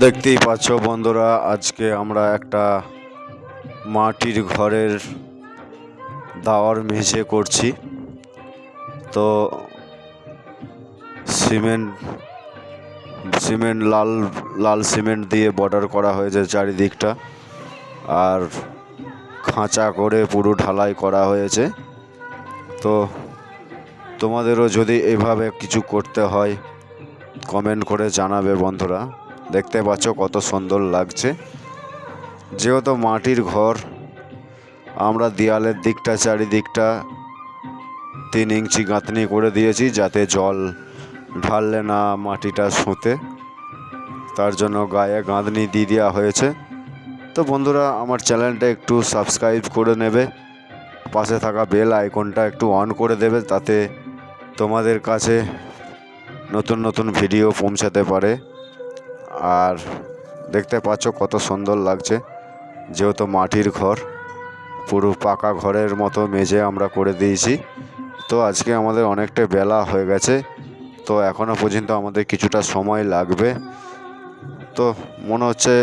দেখতেই পাচ্ছ বন্ধুরা, আজকে আমরা একটা মাটির ঘরের দাওয়ার মেঝে করছি। তো সিমেন্ট সিমেন্ট লাল লাল সিমেন্ট দিয়ে বর্ডার করা হয়েছে চারিদিকটা, আর খাঁচা করে পুরো ঢালাই করা হয়েছে। তো তোমাদেরও যদি এভাবে কিছু করতে হয় কমেন্ট করে জানাবে বন্ধুরা। দেখতে পাচ্ছ কত সুন্দর লাগছে। যেহেতু মাটির ঘর, আমরা দেয়ালের দিকটা চারিদিকটা 3 ইঞ্চি গাঁথনি করে দিয়েছি, যাতে জল ঢাললে না মাটিটা সোঁতে, তার জন্য গায়ে গাঁথনি দিয়ে দেওয়া হয়েছে। তো বন্ধুরা, আমার চ্যানেলটা একটু সাবস্ক্রাইব করে নেবে, পাশে থাকা বেল আইকনটা একটু অন করে দেবে, তাতে তোমাদের কাছে নতুন নতুন ভিডিও পৌঁছাতে পারে। আর দেখতে পাচ্ছ কত সুন্দর লাগছে। যেহেতু মাটির ঘর, পুরো পাকা ঘরের মতো মেঝে আমরা করে দিয়েছি। তো আজকে আমাদের অনেকটা বেলা হয়ে গেছে, তো এখনও পর্যন্ত আমাদের কিছুটা সময় লাগবে। তো মনে হচ্ছে